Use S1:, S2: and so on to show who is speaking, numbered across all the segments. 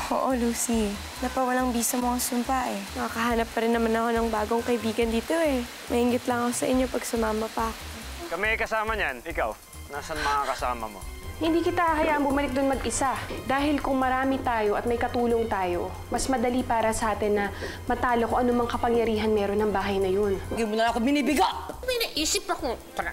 S1: Oo, Lucy. Napawalang bisa mo ang sumpa eh. Nakakahanap pa rin naman ako ng bagong kaibigan dito eh. Maingit lang ako sa inyo pag sumama pa ako.
S2: Kami kasama niyan. Ikaw, nasan mga kasama mo?
S3: Hindi kita hayaan bumalik doon mag-isa. Dahil kung marami tayo at may katulong tayo, mas madali para sa atin na matalo kung anumang kapangyarihan meron ng bahay na yun.
S4: Hindi mo na ako binibigo! May naisip ako, pero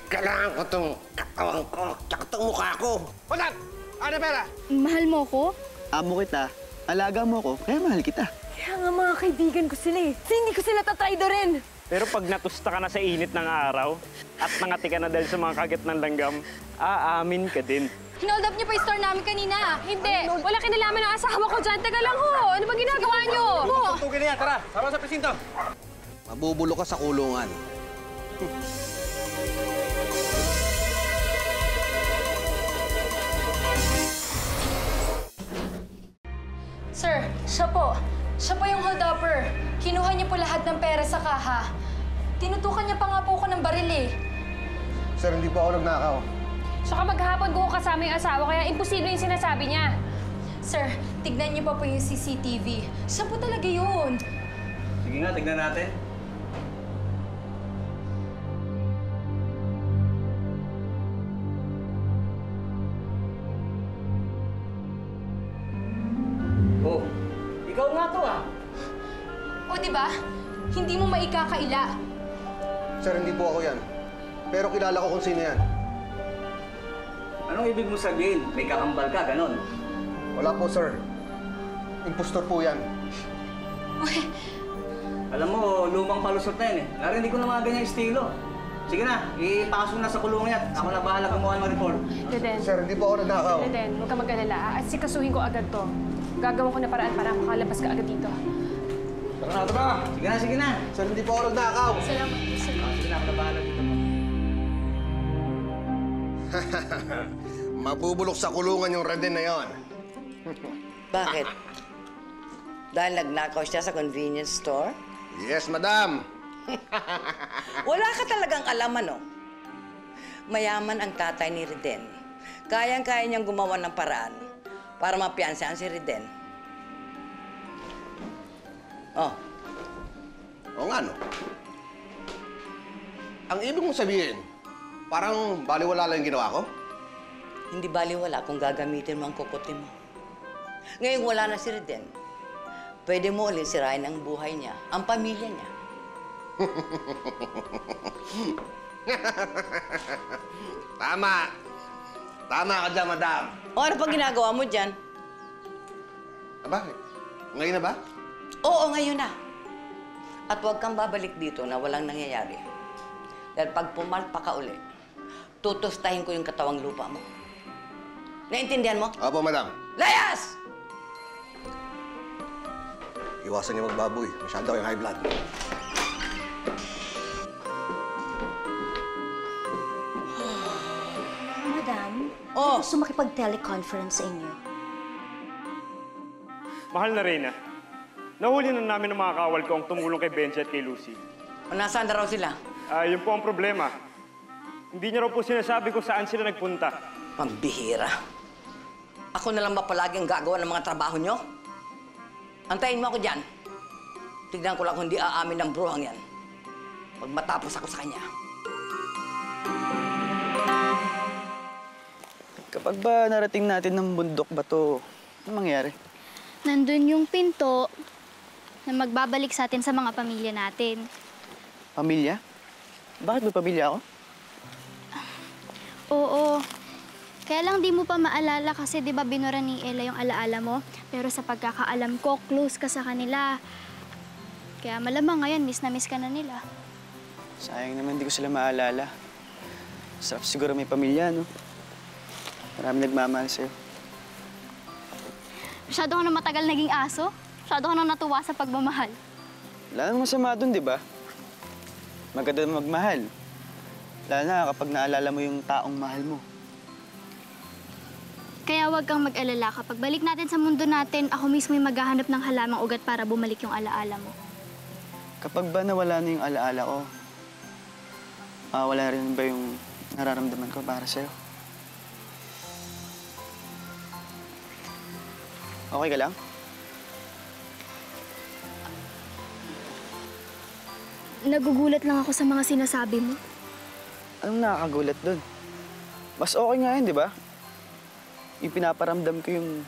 S4: kailangan ko itong katawan ko, tsaka itong mukha ko. Walang! Ano pera?
S5: Mahal mo ko?
S6: Amo kita, alaga mo ko, kaya mahal kita.
S1: Kaya nga mga kaibigan ko sila eh. So, hindi ko sila tatraidorin.
S2: Pero pag natusta ka na sa init ng araw at nangati ka na dahil sa mga kagat ng langgam, aamin ka din.
S5: Hinold up niyo pa yung store namin kanina. Hindi. Wala kinalaman ng asawa ko dyan. Teka lang ho. Ano ba ginagawa niyo?
S2: Tugtugin niya, tara. Sama sa presinto.
S4: Mabubulo ka sa kulungan.
S5: Sir, siya po. Siya po yung hold-upper. Kinuha niya po lahat ng pera sa kaha. Tinutukan niya pa nga po ako ng baril eh.
S7: Sir, hindi po ako nagnakaw.
S5: Saka maghapon ko kasama yung asawa, kaya imposible yung sinasabi niya. Sir, tignan niyo pa po yung CCTV. Siya po talaga yun.
S6: Sige nga, tignan natin.
S4: Oh, ikaw nga to ah.
S5: O, di ba? Hindi mo maikakaila.
S7: Sir, hindi po ako yan. Pero kilala ko kung sino yan.
S6: Anong ibig mo sabihin? May kakambal ka, ganon?
S7: Wala po, sir. Impostor po yan.
S5: Uy,
S6: Alam mo, lumang palusot na yan eh. Narinig ko na mga ganyang estilo. Sige na, ipasok na sa kulungan yan. Ako na bahala gumawa ng report.
S3: Deden,
S7: Sir, hindi po ako nagnakaw.
S3: Deden, huwag ka mag-alala. Asikasuhin ko agad to. Gagawin ko na paraan para makalabas ka agad dito.
S7: Tara na, tara!
S6: Sige na, sige na.
S7: Sir, hindi po ako nagnakaw.
S5: salamat po, sir.
S6: Sige na, ako na bahala dito.
S7: Mabubulok sa kulungan yung Reden na yon.
S4: Bakit? Dahil nagnakaw siya sa convenience store?
S7: Yes, madam.
S4: Wala ka talagang alam, ano? Mayaman ang tatay ni Reden. Kayang-kaya niyang gumawa ng paraan para mapiansahan si Reden. Oh,
S7: Oo nga, no? Ang ibig mong sabihin, parang baliwala lang yung ginawa ko?
S4: hindi baliwala kung gagamitin mo ang kukote mo. Ngayon wala na si Reden. Pwede mo ulit sirain ang buhay niya, ang pamilya niya.
S7: Tama. Tama ka dyan, madam.
S4: O ano pang ginagawa mo dyan?
S7: Bakit? Ngayon na ba?
S4: Oo, ngayon na. At huwag kang babalik dito na walang nangyayari. Dahil pag pumalpa ka uli, tutustahin ko yung katawang lupa mo. Naintindihan mo?
S7: Opo, madam.
S4: Layas!
S7: Iwasan niyo magbaboy. Masyado kayong high blood.
S8: Madam,
S4: Oh.
S8: gusto makipag-teleconference sa inyo.
S2: Mahal na Reyna, nahuli na namin ng mga kawal ko ang tumulong kay Benji at kay Lucy.
S4: O nasaan na raw sila?
S2: Yun po ang problema. Hindi niya raw po sinasabi kung saan sila nagpunta.
S4: Pambihira. Ako na lang ba palaging gagawa ng mga trabaho nyo? Antayin mo ako dyan. Tignan ko lang kung di aamin ng bruhang yan. Pag matapos ako sa kanya.
S6: Kapag ba narating natin ng bundok ba to, ano mangyari?
S5: Nandun yung pinto na magbabalik sa atin sa mga pamilya natin.
S6: Pamilya? Bakit may pamilya ako?
S5: Oo. Kaya lang di mo pa maalala kasi di ba binura ni Ella yung alaala mo? Pero sa pagkakaalam ko, close ka sa kanila. Kaya malamang ngayon, miss na miss ka na nila.
S6: Sayang naman, hindi ko sila maalala. Sarap siguro may pamilya, no? Marami nagmamahal sa'yo.
S5: Masyado ka na matagal naging aso. Masyado ka na natuwa sa pagmamahal.
S6: Wala namang masama dun, di ba? Maganda magmahal. Lalo na kapag naalala mo yung taong mahal mo.
S5: Kaya huwag kang mag-alala. Kapag balik natin sa mundo natin, ako mismo yung maghahanap ng halamang ugat para bumalik yung alaala mo.
S6: Kapag ba nawala na yung alaala ko, wala rin ba yung nararamdaman ko para sa'yo?
S9: Okay ka lang?
S5: Nagugulat lang ako sa mga sinasabi mo.
S9: Anong nakakagulat doon? Mas okay nga yun, di ba? Ipinaparamdam ko yung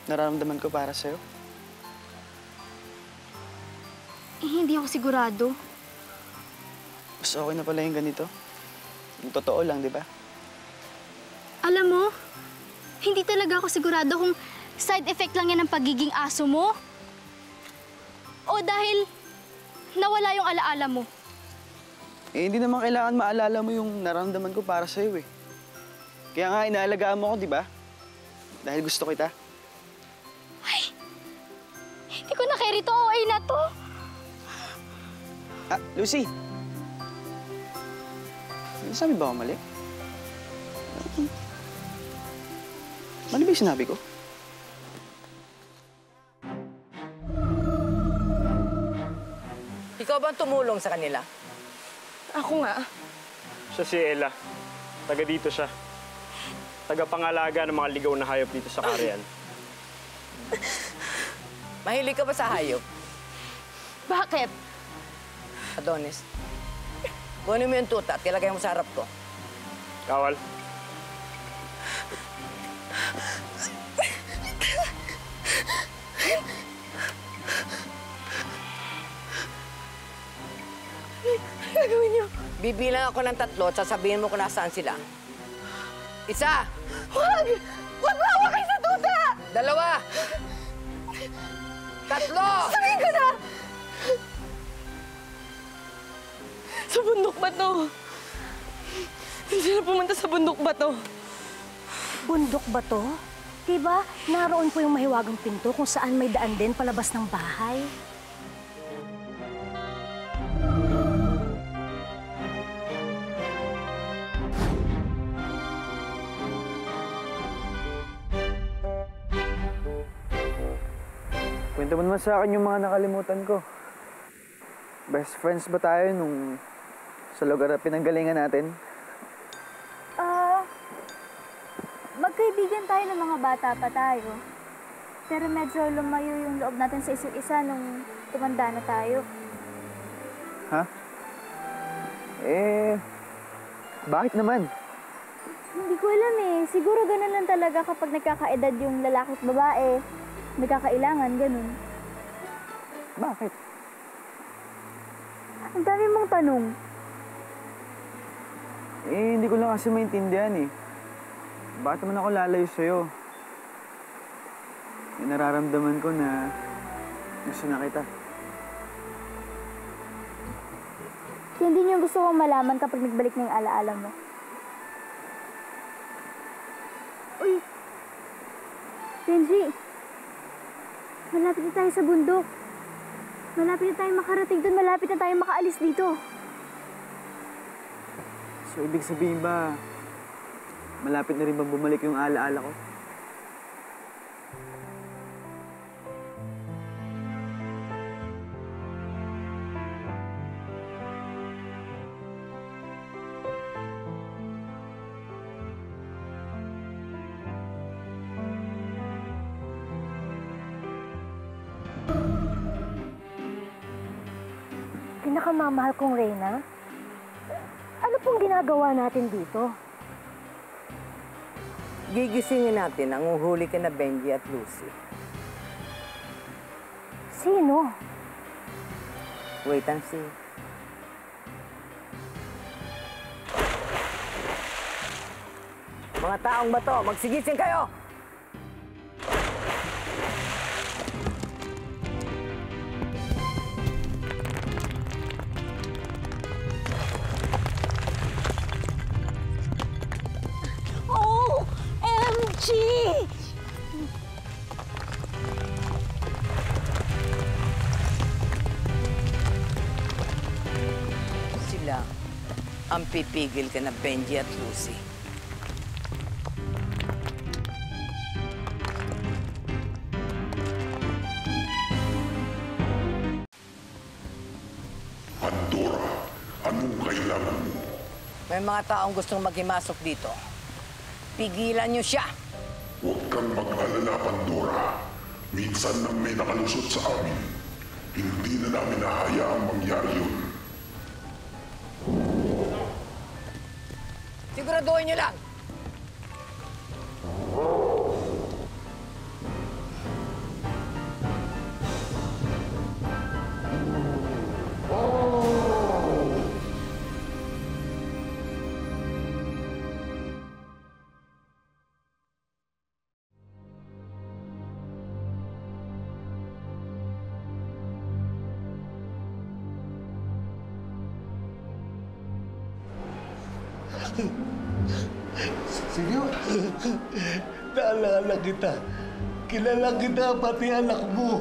S9: nararamdaman ko para sa'yo.
S5: Hindi ako sigurado.
S9: Mas okay na pala yung ganito. Yung totoo lang, di ba?
S5: Alam mo, hindi talaga ako sigurado kung side effect lang yan ng pagiging aso mo. O dahil nawala yung alaala mo.
S9: Eh, hindi naman kailangan maalala mo yung nararamdaman ko para sa'yo eh. Kaya nga, inaalagaan mo ako, di ba? Dahil gusto kita.
S5: Ay, hindi ko na carry to OA na to.
S9: Ah, Lucy! Sabi ba ako mali? Mali ba yung sinabi ko?
S4: Ikaw ba ang tumulong sa kanila?
S1: Ako nga.
S2: Siya si Ella. Taga dito siya. Taga-pangalaga ng mga ligaw na hayop dito sa Carian.
S4: Mahilig ka ba sa hayop,
S1: Bakit?
S4: Adonis? Kunin mo yung tuta at ilagay mo sa harap ko.
S2: Kawal.
S1: Gagawin niyo?
S4: Bibilang ako ng 3 at sasabihin mo kung nasaan sila. 1.
S1: Huwag! Huwag mo hawakan sa tuta!
S4: 2. 3.
S1: Sabihin ko na! Sa bundok ba to? Hindi na pumunta sa bundok ba to?
S8: Bundok ba to? Diba, naroon po yung mahiwagang pinto kung saan may daan din palabas ng bahay.
S9: Kwento mo naman sa akin yung mga nakalimutan ko. Best friends ba tayo nung sa lugar na pinanggalingan natin?
S10: Magkaibigan tayo ng mga bata pa tayo. Pero medyo lumayo yung loob natin sa isa't isa nung tumanda na tayo.
S9: Ha? Eh, bakit naman?
S10: Hindi ko alam eh. Siguro ganun lang talaga kapag nagkakaedad yung lalaki at babae. Nagkakailangan, ganun.
S9: Bakit?
S10: Ang dami mong tanong.
S9: Eh, hindi ko lang kasi maintindihan eh. Bakit naman ako lalayo sa'yo? Eh, nararamdaman ko na gusto na kita.
S10: Yan din yung gusto kong malaman kapag nagbalik na yung alaala mo. Uy! Benji! Malapit na tayo sa bundok. Malapit na tayo makarating doon. Malapit na tayo makaalis dito.
S9: So, ibig sabihin ba, malapit na rin bang bumalik yung alaala ko?
S8: Pinakamamahal kong Reyna, ano pong ginagawa natin dito?
S4: Gigisingin natin ang uhuli ka na Benji at Lucy.
S8: Sino?
S4: Wait and see. Mga taong bato, magsigising kayo!
S8: OMG!
S4: Sila ang pipigil ka na Benji at Lucy.
S11: Pandora, anong kailangan mo?
S4: May mga taong gustong maghimasok dito. Pigilan niyo siya!
S11: Huwag kang mag-alala, Pandora. Minsan nang may nakalusot sa amin, hindi na namin nahayaang mangyari yun.
S4: Siguraduhin niyo lang.
S7: Silvio?
S12: Naalala kita. Kilala kita, pati anak mo.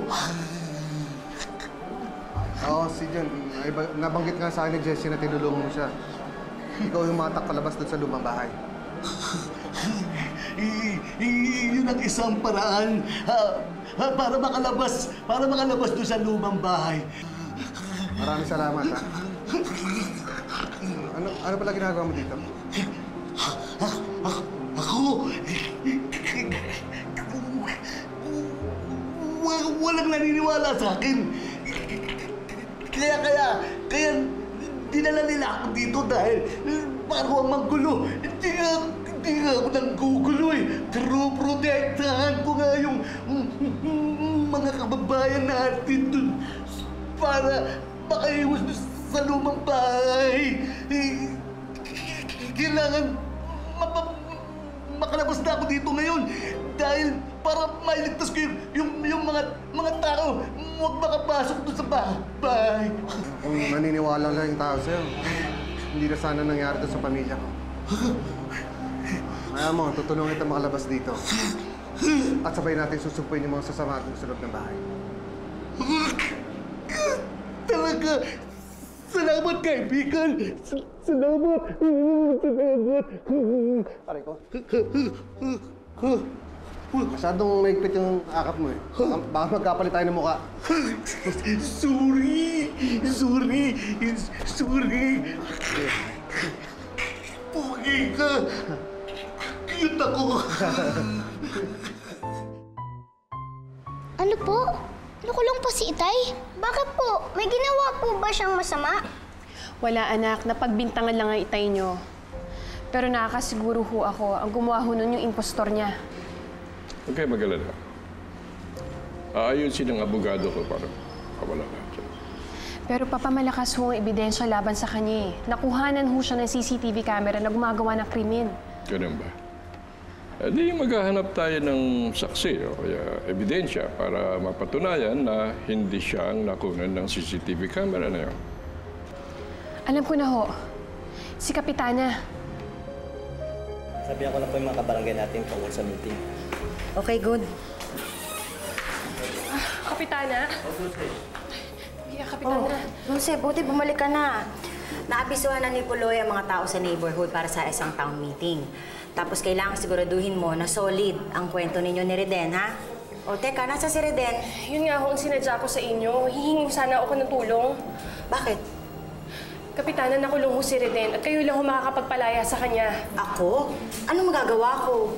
S7: Oo, si John. Nabanggit nga sa akin ni Jessie na tinulungan mo siya. Ikaw yung matak palabas doon sa lumang bahay.
S12: Yun ang isang paraan para makalabas doon sa lumang bahay.
S7: Maraming salamat, ha? Ano pala ginagawa mo dito?
S12: Ako? Walang naniniwala sa akin. Kaya dinala nila ako dito dahil parang manggulo. Hindi nga ako nanggugulo eh. Pero protektahan ko nga yung mga kababayan natin dun para makaiwas sa lumang bahay. Kailangan makalabas na ako dito ngayon dahil para mailigtas ko yung mga tao huwag makapasok doon sa bahay.
S7: Kung naniniwala lang yung tao sa'yo, hindi na sana nangyari doon sa pamilya ko. Kaya mo, tutulungan kita makalabas dito. At sabay natin susupuin yung mga sasama doon sa loob ng bahay.
S12: Talaga! Salamat, kaibigan! Salamat! Salamat!
S7: Pare ko. Masyadong maigpit yung akap mo eh. Baka magkapalit tayo ng mukha.
S12: Sorry! Pugi ka! Cute ako!
S10: Ano po? Nakulong po si Itay? Bakit po? May ginawa po ba siyang masama?
S3: Wala anak, napagbintangan lang ang Itay nyo. Pero nakakasiguro ho ako, ang gumawa ho nun yung impostor niya.
S13: Huwag kayo mag-alala. Aayusin ng abogado ko para mawala lahat siya.
S3: Pero papamalakas ho ang ebidensya laban sa kanya eh. Nakuhanan ho siya ng CCTV camera na gumagawa ng krimen.
S13: Ganun ba? Eh di maghahanap tayo ng saksi o kaya ebidensya para mapatunayan na hindi siya ang nakunan ng CCTV camera na yun.
S3: Alam ko na ho. Si Kapitana.
S6: Sabihan ko na po yung mga kabarangay natin tungkol sa meeting.
S14: Okay, good.
S3: Kapitana? Kapitana.
S14: Dulce, buti bumalik ka na. Naabisuhan na ni Puloy ang mga tao sa neighborhood para sa isang town meeting. Tapos kailangan siguraduhin mo na solid ang kwento ninyo ni Reden, ha? O teka, nasa si Reden?
S3: Yun nga ho ang sinadya ko sa inyo. Hihingi sana ako ng tulong.
S14: Bakit?
S3: Kapitana, nakulong ho si Reden at kayo lang ho makakapagpalaya sa kanya.
S14: Ako? Anong magagawa ko?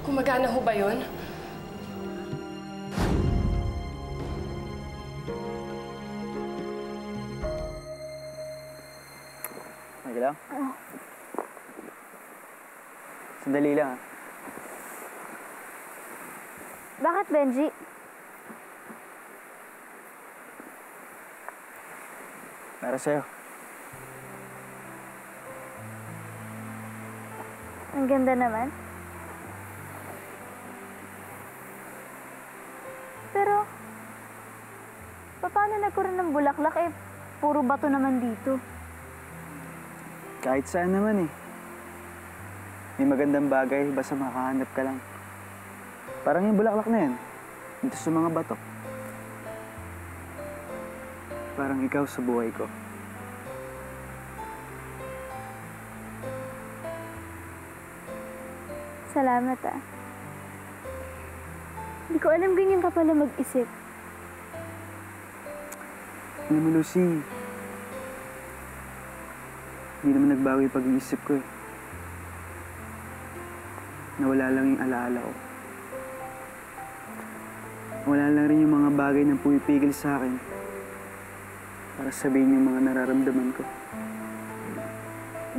S3: Gumagana ho ba yun?
S9: Okay lang? Sandali lang, ha?
S10: Bakit, Benji?
S9: Para sa'yo.
S10: Ang ganda naman. Pero, paano nagkaroon ng bulaklak eh? Puro bato naman dito.
S9: Kahit saan naman eh. May magandang bagay, basta makahanap ka lang. Parang yung bulaklak na yan, dito sa mga bato. Parang ikaw sa buhay ko.
S10: Salamat ah. Hindi ko alam ganyan ka pala mag-isip.
S9: Alam mo, Lucy, hindi naman nagbago yung pag-iisip ko eh. Nawala lang yung alaala ko. wala lang rin yung mga bagay na pumipigil sa akin para sabihin yung mga nararamdaman ko.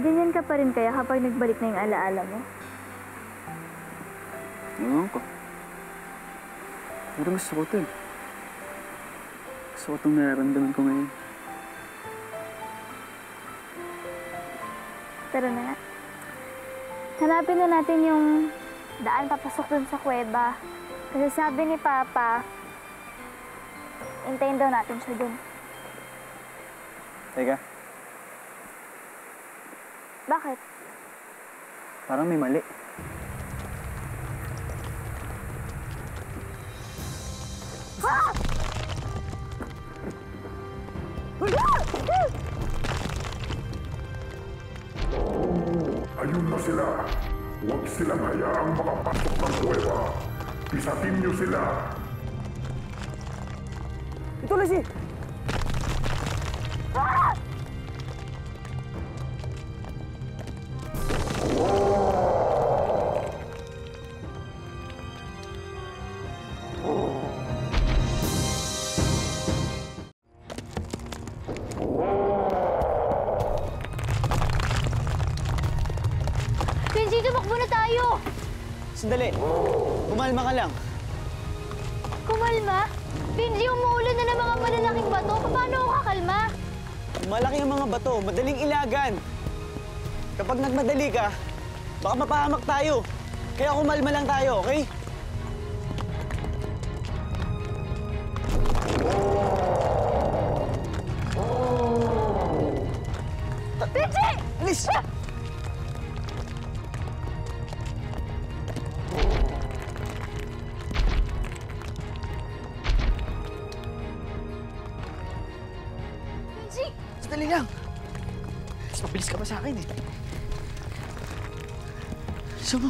S10: Ganyan ka pa rin kaya kapag nagbalik na yung alaala mo?
S9: Ewan ko. Pero gusto ko ito eh. Gusto ko itong nararamdaman ko ngayon.
S10: Tara na nga. Hanapin na natin yung daan papasok dun sa kuweba. Kasi sabi ni Papa, hintayin daw natin siya dun.
S9: Teka,
S10: Bakit?
S9: parang may mali.
S11: Ayun na sila. Huwag silang hayaang makapasok ng kuweba. Pisatin niyo sila.
S9: Ito, Lassie!
S5: Kenji, tumakbo na tayo!
S9: Sandali! Kumalma ka lang.
S5: Kumalma? Kenji, umuulan na ng mga malalaking bato. Paano ako kakalma?
S9: Malaki ang mga bato, madaling ilagan. Kapag nagmadali ka, baka mapahamak tayo. Kaya kumalma lang tayo, okay?
S5: Kenji!
S9: Alis!
S5: Kenji!
S9: Sandali lang. Mas mabilis ka pa sa akin eh. Gusto mo?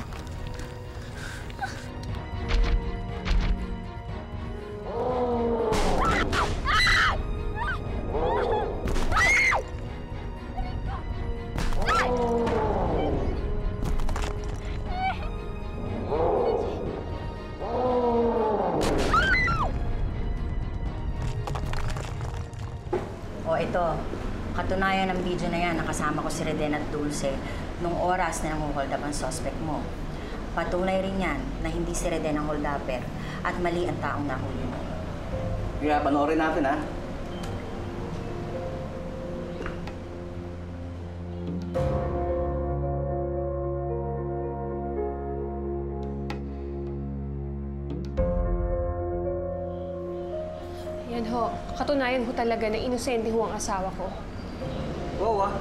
S14: O ito, katunayan ng video na yan, nakasama ko si Reden at Dulce nung oras na nang-hold up ang suspect mo. Patunay rin yan na hindi si Reden ang hold-upper at mali ang taong nahuli mo.
S6: Kaya panoorin natin, ha?
S3: Yan ho, katunayan ho talaga na inosente ho ang asawa ko.
S6: Oo, ah.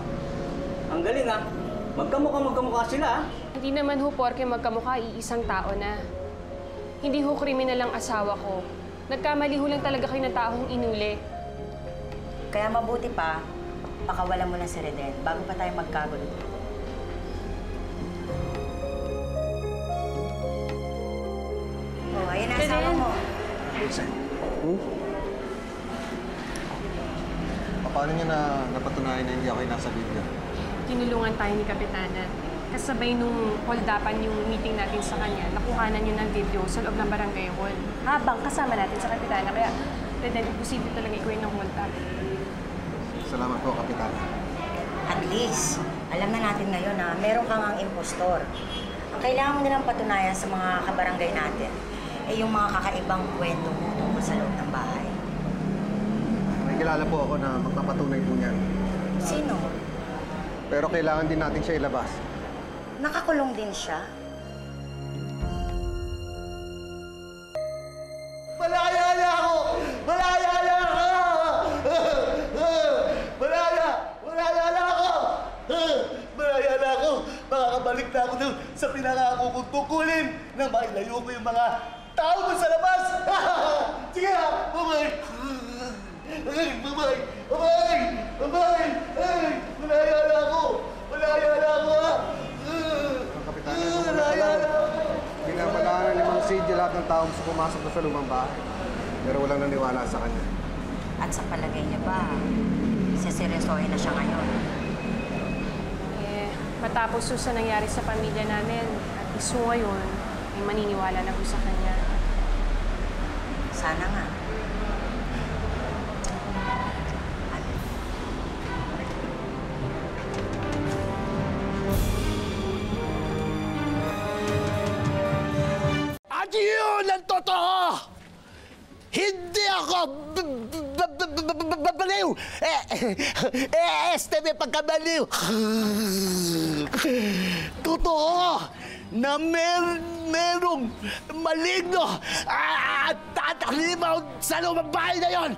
S6: Ang galing, ah. Magkamukha sila, ah.
S3: Hindi naman ho porke magkamukha iisang tao na. Hindi ho kriminal ang asawa ko. Nagkamali ho lang talaga kayo ng taong inuli.
S14: Kaya mabuti pa, pakawalan mo lang si Reden bago pa tayo magkagulo. Oh, ayun na asawa mo.
S7: Paano niya na napatunayan na hindi ako yung nasa video?
S3: Tinulungan tayo ni Kapitana. Kasabay nung hold-upan yung meeting natin sa kanya, nakuhanan yun ng video sa loob ng barangay hall. Habang kasama natin sa Kapitana, kaya Reden, imposible talaga ikaw yung hold-up.
S7: Salamat po, Kapitana.
S14: At least, alam na natin ngayon na meron kang ang impostor. Ang kailangan mo nilang patunayan sa mga kabarangay natin ay yung mga kakaibang kwento mo tungkol sa loob ng bahay.
S7: May kilala po ako na magpapatunay po niyan.
S14: Sino?
S7: Pero kailangan din natin siya ilabas.
S14: Nakakulong din siya?
S12: Malaya na ako! Malaya na ako! Malaya na ako! Malaya na ako! Makakabalik na ako dun sa pinangako kong tukulin na mailayo ko yung mga tao dun sa labas! Sige na! Bye-bye! Bye-bye! Bye-bye! Bye-bye! Malaya na ako! Malaya na ako!
S7: Binabalaan ni Mang Sid lahat ng tao gusto pumasok na sa lumang bahay. Pero walang naniwala sa kanya.
S14: At sa palagay niya ba, seseryosohin na siya ngayon?
S3: Eh, matapos sa nangyari sa pamilya namin, at iso ngayon, may maniniwala na ko sa kanya.
S14: Sana nga.
S12: At yun ang totoo! Hindi ako babaliw! Este may pagkabaliw! Totoo na merong maligno at tatalimaw sa lumang bahay na yon!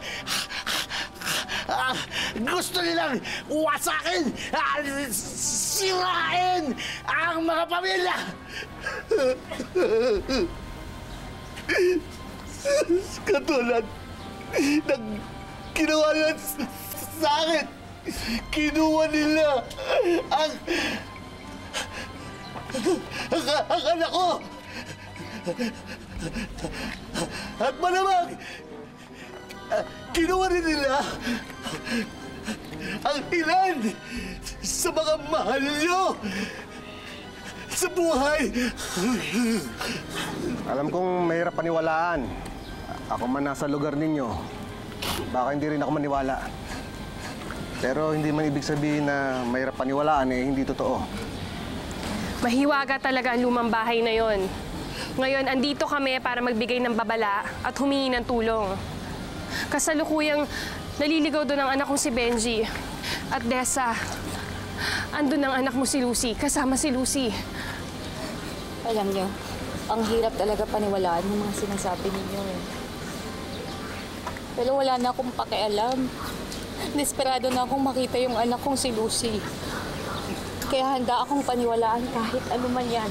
S12: Gusto nilang wasakin, sirain ang mga pamilya! Katulad ng ginawa nila sa akin. Kinuha nila ang anak ko. At malamang, kinuha rin nila ang ilan sa mga mahal nyo sa buhay.
S7: Alam kong mahirap paniwalaan. Ako man nasa lugar ninyo, baka hindi rin ako maniwala. Pero hindi man ibig sabihin na mahirap paniwalaan hindi totoo.
S3: Mahiwaga talaga ang lumang bahay na yon. Ngayon, andito kami para magbigay ng babala at humingi ng tulong. Kasalukuyang naliligaw doon ang anak kong si Benji. At Dessa, andun ang anak mo si Lucy, kasama si Lucy.
S15: Alam niyo, ang hirap talaga paniwalaan yung mga sinasabi ninyo. Pero wala na akong pakialam. Desperado na akong makita yung anak kong si Lucy. Kaya handa akong paniwalaan kahit ano man yan.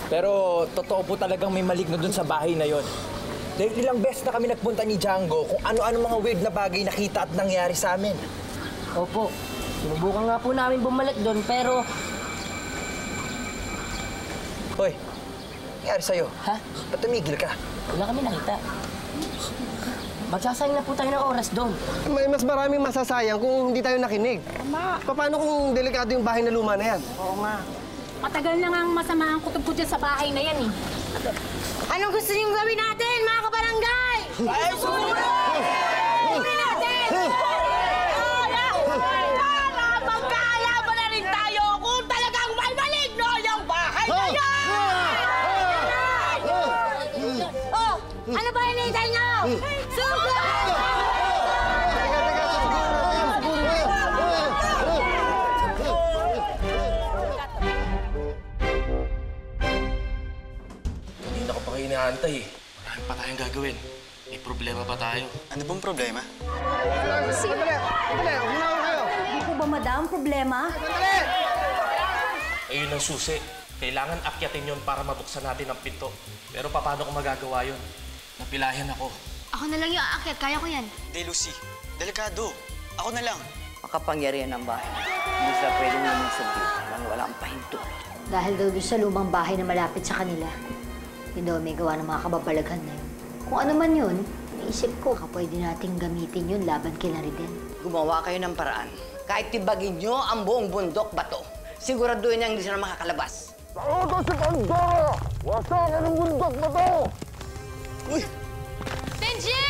S16: Pero totoo po talagang may maligno dun sa bahay na yon. Dahil ilang beses na kami nagpunta ni Django kung ano-ano mga weird na bagay nakita at nangyari sa amin.
S17: Opo, sinubukan nga po namin bumalik doon pero...
S16: Hoy, nangyari sa'yo?
S17: Ha?
S16: Ba't tumigil ka?
S17: Wala kami nakita. Magsasayang na po tayo ng oras doon.
S18: May mas maraming masasayang kung hindi tayo nakinig.
S17: Tama.
S18: Paano kung delikado yung bahay na luma na yan?
S17: Oo nga.
S15: Matagal na nga ang masama ang kutob dyan sa bahay na yan
S14: Anong gusto niyong gawin natin, mga kabarangay?
S12: Ay,
S14: Gawin natin! Magkaalaman na rin tayo kung talagang may maligno yung bahay na yan! Oh, ano ba hinihintay niyo? Suga!
S19: Kanina ko pa kayo inaantay eh. Marami pa tayong gagawin. May problema pa tayo. Ano bang problema?
S8: Hindi po ba, madam, problema?
S19: Ayun ang susi. Kailangan akyatin yon para mabuksan natin ang pinto. Pero paano ko magagawa yun? Napilayan ako.
S5: Ako na lang yung aakyat. Kaya ko yan.
S16: Hindi, Lucy. Delikado. Ako na lang.
S4: Makapangyarihan ng bahay. Hindi sila pwedeng naman sabihin nang walang pahintulot.
S20: Dahil daw doon sa lumang bahay na malapit sa kanila, yun daw may gawa ng mga kababalaghan na yun. Kung ano man yun, naisip ko, pwede nating gamitin yun laban kila Riden.
S4: Gumawa kayo ng paraan. Kahit tibagin nyo ang buong bundok bato, siguraduhin niya hindi sila makakalabas.
S11: Tao si Pandora! Wasakan ang bundok bato!
S5: Benji!